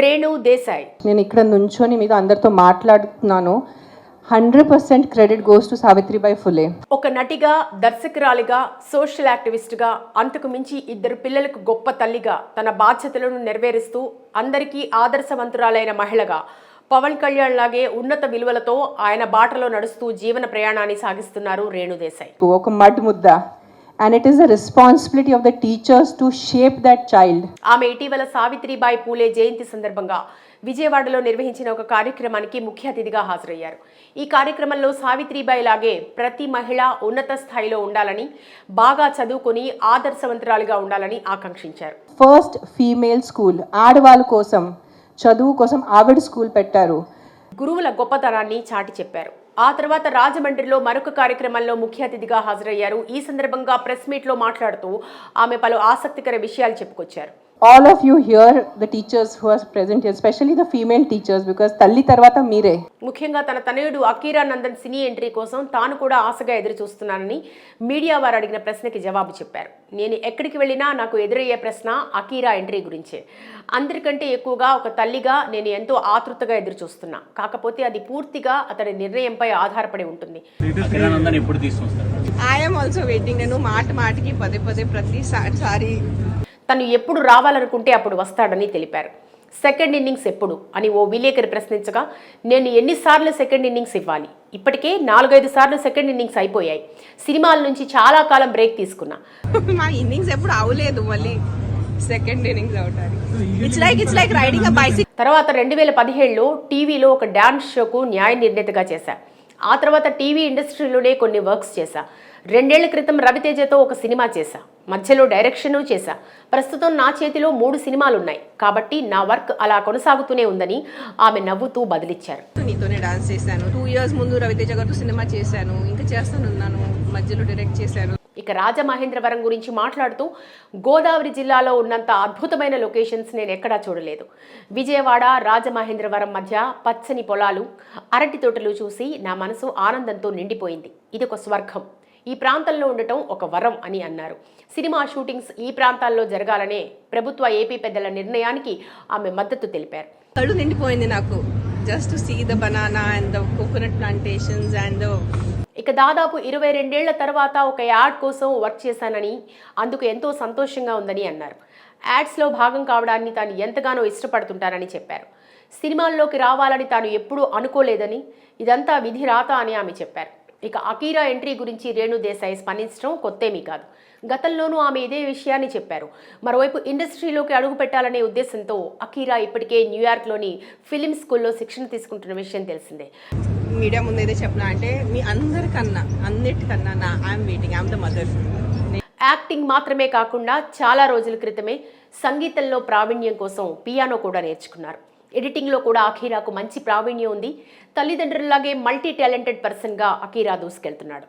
రేణు దేశాయ్. నేను ఇక్కడ నుంచొని మీద అందరితో మాట్లాడుతున్నాను. 100% credit goes to Savitribai Phule. ఒక నటిగా, దర్శకురాలిగా, సోషల్ యాక్టివిస్ట్గా, అంతకు మించి ఇద్దరు పిల్లలకు గొప్ప తల్లిగా తన బాధ్యతలను నెరవేరుస్తూ అందరికీ ఆదర్శవంతురాలైన మహిళగా పవన్ కళ్యాణ్ లాగే ఉన్నత విలువలతో ఆయన బాటలో నడుస్తూ జీవన ప్రయాణాన్ని సాగిస్తున్నారు రేణు దేశాయ్. ఒక మడ్ ముద్ద. And it is a responsibility of the teachers to shape that child. ఆమె ఇటీవల సావిత్రిబాయి పూలే జయంతి సందర్భంగా విజయవాడలో నిర్వహించిన ఒక కార్యక్రమానికి ముఖ్య అతిథిగా హాజరయ్యారు. ఈ కార్యక్రమంలో సావిత్రిబాయి లాగే ప్రతి మహిళ ఉన్నత స్థాయిలో ఉండాలని, బాగా చదువుకొని ఆదర్శవంతురాలుగా ఉండాలని ఆకాంక్షించారు. ఫస్ట్ ఫీమేల్ స్కూల్, ఆడవాళ్ళ కోసం చదువు కోసం ఆవిడ స్కూల్ పెట్టారు. గురువుల గొప్పతనాన్ని చాటి చెప్పారు. ఆ తర్వాత రాజమండ్రిలో మరొక కార్యక్రమంలో ముఖ్య అతిథిగా హాజరయ్యారు. ఈ సందర్భంగా ప్రెస్ మీట్లో మాట్లాడుతూ ఆమె పలు ఆసక్తికర విషయాలు చెప్పుకొచ్చారు. All of you here, the teachers who are present here, especially the female teachers, because తల్లి తర్వాత మీరే. ముఖ్యంగా తన తనయుడు అకీరా నందన్ సినీ ఎంట్రీ కోసం తాను కూడా ఆశగా ఎదురు చూస్తున్నానని మీడియా వారు అడిగిన ప్రశ్నకి జవాబు చెప్పారు. నేను ఎక్కడికి వెళ్ళినా నాకు ఎదురయ్యే ప్రశ్న అకీరా ఎంట్రీ గురించే. అందరికంటే ఎక్కువగా ఒక తల్లిగా నేను ఎంతో ఆతృతగా ఎదురు చూస్తున్నా. కాకపోతే అది పూర్తిగా అతడి నిర్ణయంపై ఆధారపడి ఉంటుంది. నేను మాటికి పదే ప్రతిసారి తను ఎప్పుడు రావాలనుకుంటే అప్పుడు వస్తాడని తెలిపారు. సెకండ్ ఇన్నింగ్స్ ఎప్పుడు అని ఓ విలేకరి ప్రశ్నించగా, నేను ఎన్నిసార్లు సెకండ్ ఇన్నింగ్స్ ఇవ్వాలి? ఇప్పటికే 4-5 సార్లు సెకండ్ ఇన్నింగ్స్ అయిపోయాయి. సినిమాల నుంచి చాలా కాలం బ్రేక్ తీసుకున్నా. మా ఇన్నింగ్స్ ఎప్పుడు అవలేదు, మళ్ళీ సెకండ్ ఇన్నింగ్స్ అవడానికి it's like riding a bicycle. తర్వాత 2017లో టీవీలో ఒక డాన్స్ షోకు న్యాయ నిర్ణేతగా చేశా. ఆ తర్వాత టీవీ ఇండస్ట్రీలోనే కొన్ని వర్క్స్ చేశా. 2 ఏళ్ల క్రితం రవితేజతో ఒక సినిమా చేశా. మధ్యలో డైరెక్షను చేశా. ప్రస్తుతం నా చేతిలో 3 సినిమాలున్నాయి. కాబట్టి నా వర్క్ అలా కొనసాగుతూనే ఉందని ఆమె నవ్వుతూ బదిలిచ్చారు. నీతోనే డాన్స్ చేశాను, 2 ఇయర్స్ ముందు రవితేజ గారితో సినిమా చేశాను, ఇంకా చేస్తానున్నాను, మధ్యలో డైరెక్ట్ చేశాను. ఇక రాజమహేంద్రవరం గురించి మాట్లాడుతూ, గోదావరి జిల్లాలో ఉన్నంత అద్భుతమైన లొకేషన్స్ నేను ఎక్కడా చూడలేదు. విజయవాడ రాజమహేంద్రవరం మధ్య పచ్చని పొలాలు, అరటి తోటలు చూసి నా మనసు ఆనందంతో నిండిపోయింది. ఇది ఒక స్వర్గం. ఈ ప్రాంతంలో ఉండటం ఒక వరం అని అన్నారు. సినిమా షూటింగ్స్ ఈ ప్రాంతాల్లో జరగాలనే ప్రభుత్వ ఏపీ పెద్దల నిర్ణయానికి ఆమె మద్దతు తెలిపారు. కళ్ళు నిండిపోయింది నాకు, just to see the banana and the coconut plantations and ఇక దాదాపు 22 ఏళ్ల తర్వాత ఒక యాడ్ కోసం వర్క్ చేశానని, అందుకు ఎంతో సంతోషంగా ఉందని అన్నారు. యాడ్స్లో భాగం కావడాన్ని తాను ఎంతగానో ఇష్టపడుతుంటానని చెప్పారు. సినిమాల్లోకి రావాలని తాను ఎప్పుడూ అనుకోలేదని, ఇదంతా విధి రాత అని ఆమె చెప్పారు. ఇక అకీరా ఎంట్రీ గురించి రేణు దేశాయ్ స్పందించడం కొత్తేమీ కాదు. గతంలోనూ ఆమె ఇదే విషయాన్ని చెప్పారు. మరోవైపు ఇండస్ట్రీలోకి అడుగు పెట్టాలనే ఉద్దేశంతో అకీరా ఇప్పటికే న్యూయార్క్లోని ఫిలిం స్కూల్లో శిక్షణ తీసుకుంటున్న విషయం తెలిసిందే. మీడియా ముందు ఏదో చెప్పినా అంటే మీ అన్నిటికన్నా I'm waiting, I'm the mother. Acting మాత్రమే కాకుండా చాలా రోజుల క్రితమే సంగీతంలో ప్రావీణ్యం కోసం పియానో కూడా నేర్చుకున్నారు. ఎడిటింగ్లో కూడా అకీరాకు మంచి ప్రావీణ్యం ఉంది. తల్లిదండ్రులలాగే మల్టీ టాలెంటెడ్ పర్సన్గా అకీరా దూసుకెళ్తున్నాడు.